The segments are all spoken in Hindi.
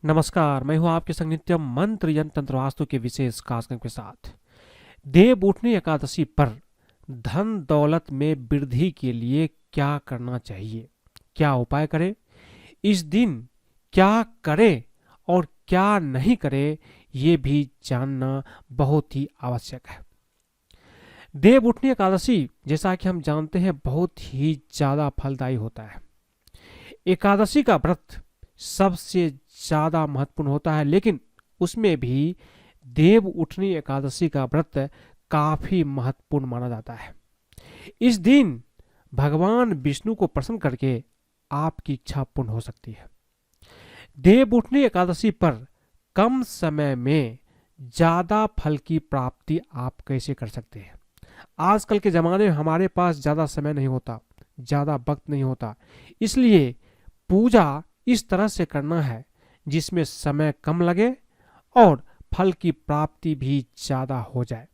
नमस्कार, मैं हूं आपके संग नित्यम मंत्र यंत्र तंत्र वास्तु के विशेष कार्यक्रम के साथ। देव उठनी एकादशी पर धन दौलत में वृद्धि के लिए क्या करना चाहिए, क्या उपाय करें, इस दिन क्या करें और क्या नहीं करें, ये भी जानना बहुत ही आवश्यक है। देव उठनी एकादशी जैसा कि हम जानते हैं बहुत ही ज्यादा फलदायी होता है। एकादशी का व्रत सबसे ज्यादा महत्वपूर्ण होता है, लेकिन उसमें भी देव उठनी एकादशी का व्रत काफी महत्वपूर्ण माना जाता है। इस दिन भगवान विष्णु को प्रसन्न करके आपकी इच्छा पूर्ण हो सकती है। देव उठनी एकादशी पर कम समय में ज्यादा फल की प्राप्ति आप कैसे कर सकते हैं। आजकल के जमाने में हमारे पास ज्यादा समय नहीं होता, ज्यादा वक्त नहीं होता, इसलिए पूजा इस तरह से करना है जिसमें समय कम लगे और फल की प्राप्ति भी ज्यादा हो जाए।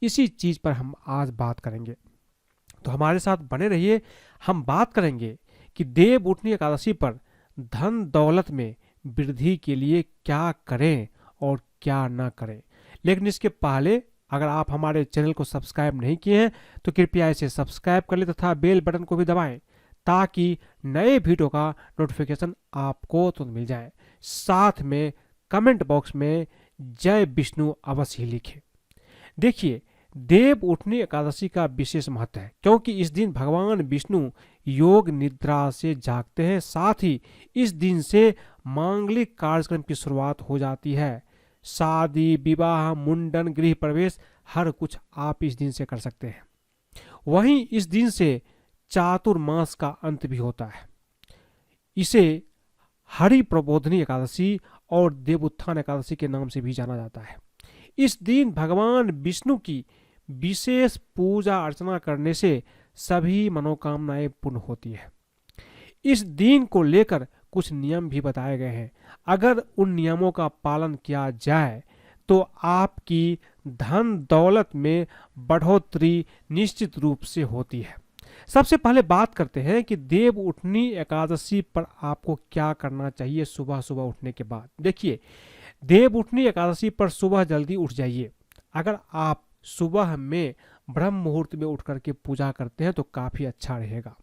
इसी चीज पर हम आज बात करेंगे, तो हमारे साथ बने रहिए। हम बात करेंगे कि देव उठनी एकादशी पर धन दौलत में वृद्धि के लिए क्या करें और क्या ना करें। लेकिन इसके पहले अगर आप हमारे चैनल को सब्सक्राइब नहीं किए हैं तो कृपया इसे सब्सक्राइब कर ले तथा बेल बटन को भी दबाएं ताकि नए वीडियो का नोटिफिकेशन आपको तुरंत मिल जाए। साथ में कमेंट बॉक्स में जय विष्णु अवश्य ही लिखें। देखिए, देव उठनी एकादशी का विशेष महत्व है क्योंकि इस दिन भगवान विष्णु योग निद्रा से जागते हैं। साथ ही इस दिन से मांगलिक कार्यक्रम की शुरुआत हो जाती है। शादी, विवाह, मुंडन, गृह प्रवेश हर कुछ आप इस दिन से कर सकते हैं। वहीं इस दिन से चातुर्मास का अंत भी होता है। इसे हरि प्रबोधनी एकादशी और देवोत्थान एकादशी के नाम से भी जाना जाता है। इस दिन भगवान विष्णु की विशेष पूजा अर्चना करने से सभी मनोकामनाएं पूर्ण होती है। इस दिन को लेकर कुछ नियम भी बताए गए हैं। अगर उन नियमों का पालन किया जाए तो आपकी धन दौलत में बढ़ोतरी निश्चित रूप से होती है। सबसे पहले बात करते हैं कि देव उठनी एकादशी पर आपको क्या करना चाहिए सुबह सुबह उठने के बाद। देखिए, देव उठनी एकादशी पर सुबह जल्दी उठ जाइए। अगर आप सुबह में ब्रह्म मुहूर्त में उठ करके पूजा करते हैं तो काफी अच्छा रहेगा।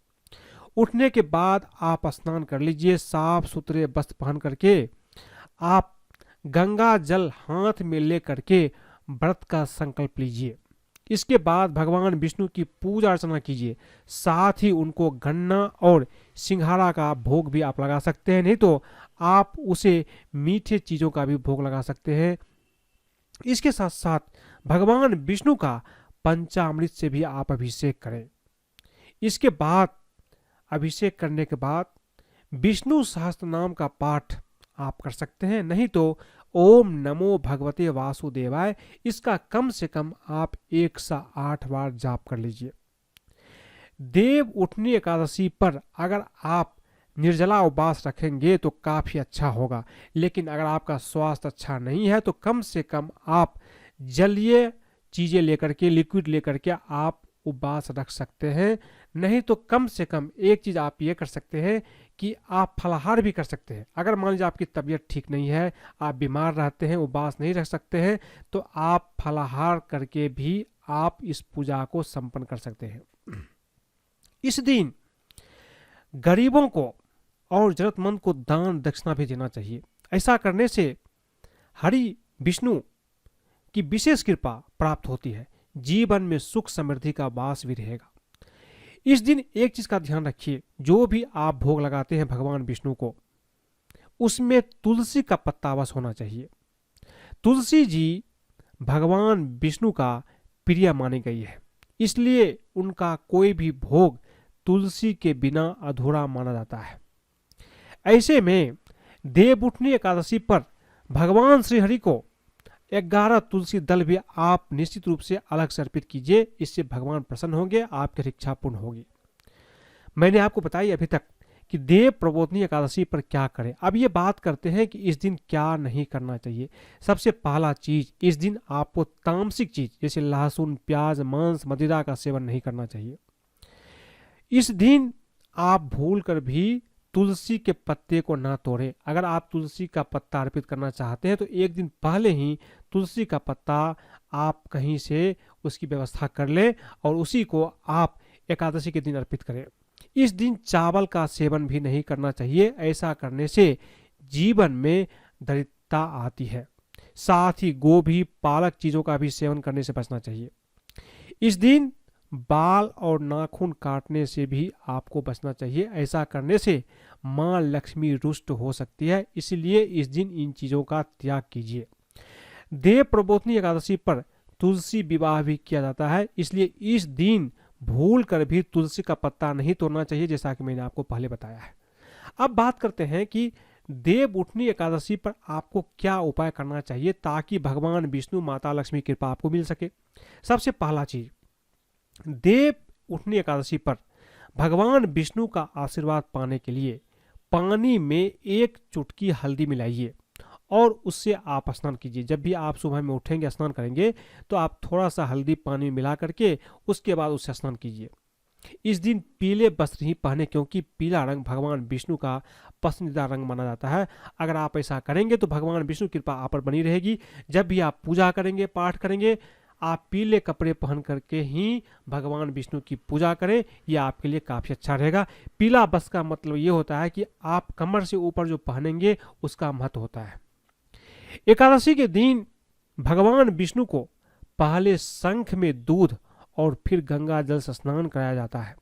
उठने के बाद आप स्नान कर लीजिए, साफ सुथरे वस्त्र पहन करके आप गंगा जल हाथ में ले करके व्रत का संकल्प लीजिए। इसके बाद भगवान विष्णु की पूजा अर्चना कीजिए। साथ ही उनको गन्ना और सिंघाड़ा का भोग भी आप लगा सकते हैं, नहीं तो आप उसे मीठे चीजों का भी भोग लगा सकते हैं। इसके साथ साथ भगवान विष्णु का पंचामृत से भी आप अभिषेक करें। इसके बाद अभिषेक करने के बाद विष्णु सहस्त्र नाम का पाठ आप कर सकते हैं, नहीं तो ओम नमो भगवते वासुदेवाय इसका कम से कम आप 108 बार जाप कर लीजिए। देव उठनी एकादशी पर अगर आप निर्जला उपवास रखेंगे तो काफी अच्छा होगा, लेकिन अगर आपका स्वास्थ्य अच्छा नहीं है तो कम से कम आप जलीय चीजें लेकर के, लिक्विड लेकर के आप उपवास रख सकते हैं। नहीं तो कम से कम एक चीज आप ये कर सकते हैं कि आप फलाहार भी कर सकते हैं। अगर मान लीजिए आपकी तबीयत ठीक नहीं है, आप बीमार रहते हैं, उपवास नहीं रख सकते हैं, तो आप फलाहार करके भी आप इस पूजा को संपन्न कर सकते हैं। इस दिन गरीबों को और जरूरतमंद को दान दक्षिणा भी देना चाहिए। ऐसा करने से हरि विष्णु की विशेष कृपा प्राप्त होती है। जीवन में सुख समृद्धि का वास भी रहेगा। इस दिन एक चीज का ध्यान रखिए, जो भी आप भोग लगाते हैं भगवान विष्णु को, उसमें तुलसी का पत्ता अवश्य होना चाहिए। तुलसी जी भगवान विष्णु का प्रिय मानी गई है, इसलिए उनका कोई भी भोग तुलसी के बिना अधूरा माना जाता है। ऐसे में देव उठनी एकादशी पर भगवान श्री हरि को 11 तुलसी दल भी आप निश्चित रूप से अलग से अर्पित कीजिए। इससे भगवान प्रसन्न होंगे, आपकी इच्छा पूर्ण होगी। मैंने आपको बताई अभी तक कि देव प्रबोधनी एकादशी पर क्या करें। अब ये बात करते हैं कि इस दिन क्या नहीं करना चाहिए। सबसे पहला चीज, इस दिन आपको तामसिक चीज जैसे लहसुन, प्याज, मांस, मदिरा का सेवन नहीं करना चाहिए। इस दिन आप भूल कर भी तुलसी के पत्ते को ना तोड़ें। अगर आप तुलसी का पत्ता अर्पित करना चाहते हैं तो एक दिन पहले ही तुलसी का पत्ता आप कहीं से उसकी व्यवस्था कर लें और उसी को आप एकादशी के दिन अर्पित करें। इस दिन चावल का सेवन भी नहीं करना चाहिए, ऐसा करने से जीवन में दरिद्रता आती है। साथ ही गोभी, पालक चीजों का भी सेवन करने से बचना चाहिए। इस दिन बाल और नाखून काटने से भी आपको बचना चाहिए, ऐसा करने से मां लक्ष्मी रुष्ट हो सकती है, इसलिए इस दिन इन चीजों का त्याग कीजिए। देव प्रबोधनी एकादशी पर तुलसी विवाह भी किया जाता है, इसलिए इस दिन भूल कर भी तुलसी का पत्ता नहीं तोड़ना चाहिए, जैसा कि मैंने आपको पहले बताया है। अब बात करते हैं कि देव उठनी एकादशी पर आपको क्या उपाय करना चाहिए ताकि भगवान विष्णु, माता लक्ष्मी की कृपा आपको मिल सके। सबसे पहला चीज, देव उठनी एकादशी पर भगवान विष्णु का आशीर्वाद पाने के लिए पानी में 1 चुटकी हल्दी मिलाइए और उससे आप स्नान कीजिए। जब भी आप सुबह में उठेंगे, स्नान करेंगे, तो आप थोड़ा सा हल्दी पानी में मिला करके उसके बाद उससे स्नान कीजिए। इस दिन पीले वस्त्र ही पहने, क्योंकि पीला रंग भगवान विष्णु का पसंदीदा रंग माना जाता है। अगर आप ऐसा करेंगे तो भगवान विष्णु की कृपा आप पर बनी रहेगी। जब भी आप पूजा करेंगे, पाठ करेंगे, आप पीले कपड़े पहन करके ही भगवान विष्णु की पूजा करें, यह आपके लिए काफी अच्छा रहेगा। पीला वस्त्र का मतलब ये होता है कि आप कमर से ऊपर जो पहनेंगे उसका महत्व होता है। एकादशी के दिन भगवान विष्णु को पहले शंख में दूध और फिर गंगा जल से स्नान कराया जाता है।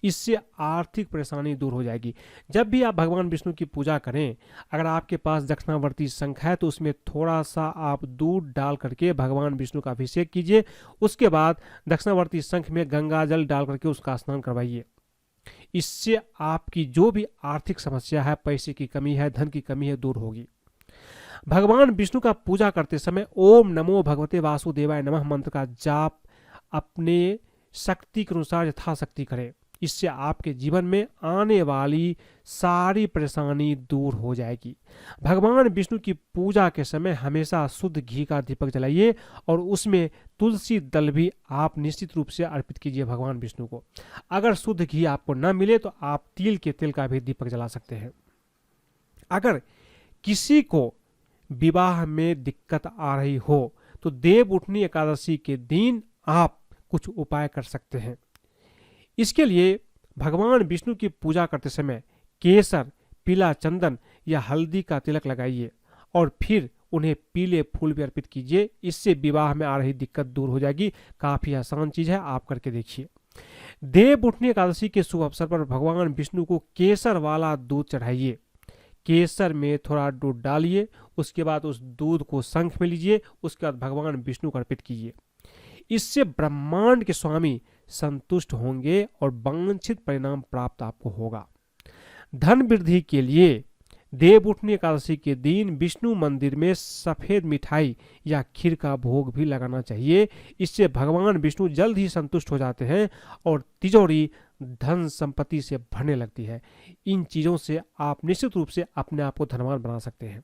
इससे आर्थिक परेशानी दूर हो जाएगी। जब भी आप भगवान विष्णु की पूजा करें, अगर आपके पास दक्षिणावर्ती शंख है तो उसमें थोड़ा सा आप दूध डाल करके भगवान विष्णु का अभिषेक कीजिए। उसके बाद दक्षिणावर्ती शंख में गंगा जल डाल करके उसका स्नान करवाइए। इससे आपकी जो भी आर्थिक समस्या है, पैसे की कमी है, धन की कमी है, दूर होगी। भगवान विष्णु का पूजा करते समय ओम नमो भगवते वासुदेवाय नमः मंत्र का जाप अपने शक्ति के अनुसार यथाशक्ति करें। इससे आपके जीवन में आने वाली सारी परेशानी दूर हो जाएगी। भगवान विष्णु की पूजा के समय हमेशा शुद्ध घी का दीपक जलाइए और उसमें तुलसी दल भी आप निश्चित रूप से अर्पित कीजिए भगवान विष्णु को। अगर शुद्ध घी आपको न मिले तो आप तिल के तेल का भी दीपक जला सकते हैं। अगर किसी को विवाह में दिक्कत आ रही हो तो देव उठनी एकादशी के दिन आप कुछ उपाय कर सकते हैं। इसके लिए भगवान विष्णु की पूजा करते समय केसर, पीला चंदन या हल्दी का तिलक लगाइए और फिर उन्हें पीले फूल भी अर्पित कीजिए। इससे विवाह में आ रही दिक्कत दूर हो जाएगी। काफी आसान चीज है, आप करके देखिए। देव उठनी एकादशी के शुभ अवसर पर भगवान विष्णु को केसर वाला दूध चढ़ाइए। केसर में थोड़ा दूध डालिए, उसके बाद उस दूध को शंख में लीजिए, उसके बाद भगवान विष्णु को अर्पित कीजिए। इससे ब्रह्मांड के स्वामी संतुष्ट होंगे और वांछित परिणाम प्राप्त आपको होगा। धन वृद्धि के लिए देव उठनी एकादशी के दिन विष्णु मंदिर में सफेद मिठाई या खीर का भोग भी लगाना चाहिए। इससे भगवान विष्णु जल्द ही संतुष्ट हो जाते हैं और तिजोरी धन संपत्ति से भरने लगती है। इन चीजों से आप निश्चित रूप से अपने आप को धनवान बना सकते हैं।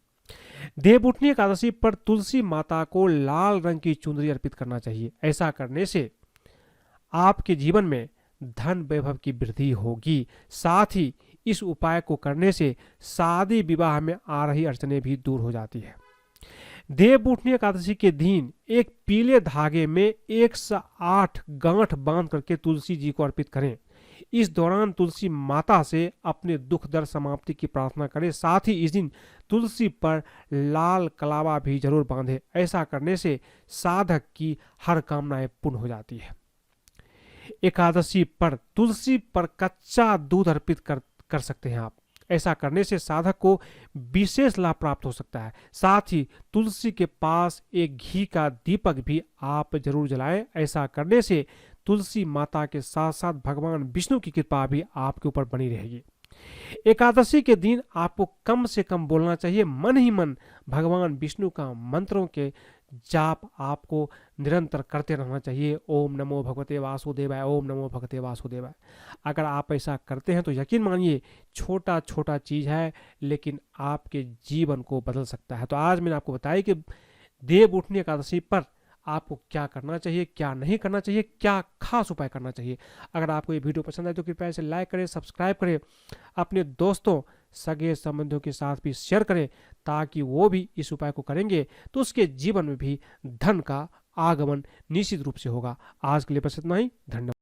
देव उठनी एकादशी पर तुलसी माता को लाल रंग की चुनरी अर्पित करना चाहिए। ऐसा करने से आपके जीवन में धन वैभव की वृद्धि होगी। साथ ही इस उपाय को करने से शादी विवाह में आ रही अड़चने भी दूर हो जाती है। देव उठनी एकादशी के दिन एक पीले धागे में 108 गांठ बांध करके तुलसी जी को अर्पित करें। इस दौरान तुलसी माता से अपने दुख दर्द समाप्ति की प्रार्थना करें। साथ ही इस दिन तुलसी पर लाल कलावा भी जरूर बांधे। ऐसा करने से साधक की हर कामनाएं पूर्ण हो जाती है। एकादशी पर तुलसी पर कच्चा दूध अर्पित कर सकते हैं आप। ऐसा करने से साधक को विशेष लाभ प्राप्त हो सकता है। साथ ही तुलसी के पास एक घी का दीपक भी आप जरूर जलाएं। ऐसा करने से तुलसी माता के साथ साथ भगवान विष्णु की कृपा भी आपके ऊपर बनी रहेगी। एकादशी के दिन आपको कम से कम बोलना चाहिए। मन ही मन भगवान विष्णु का मंत्रों के जाप आपको निरंतर करते रहना चाहिए। ओम नमो भगवते वासुदेवाय, ओम नमो भगवते वासुदेवाय। अगर आप ऐसा करते हैं तो यकीन मानिए छोटा छोटा चीज है लेकिन आपके जीवन को बदल सकता है। तो आज मैंने आपको बताया कि देव उठनी एकादशी पर आपको क्या करना चाहिए, क्या नहीं करना चाहिए, क्या खास उपाय करना चाहिए। अगर आपको ये वीडियो पसंद आए तो कृपया इसे लाइक करें, सब्सक्राइब करें, अपने दोस्तों सगे संबंधियों के साथ भी शेयर करें, ताकि वो भी इस उपाय को करेंगे तो उसके जीवन में भी धन का आगमन निश्चित रूप से होगा। आज के लिए बस इतना ही। धन्यवाद।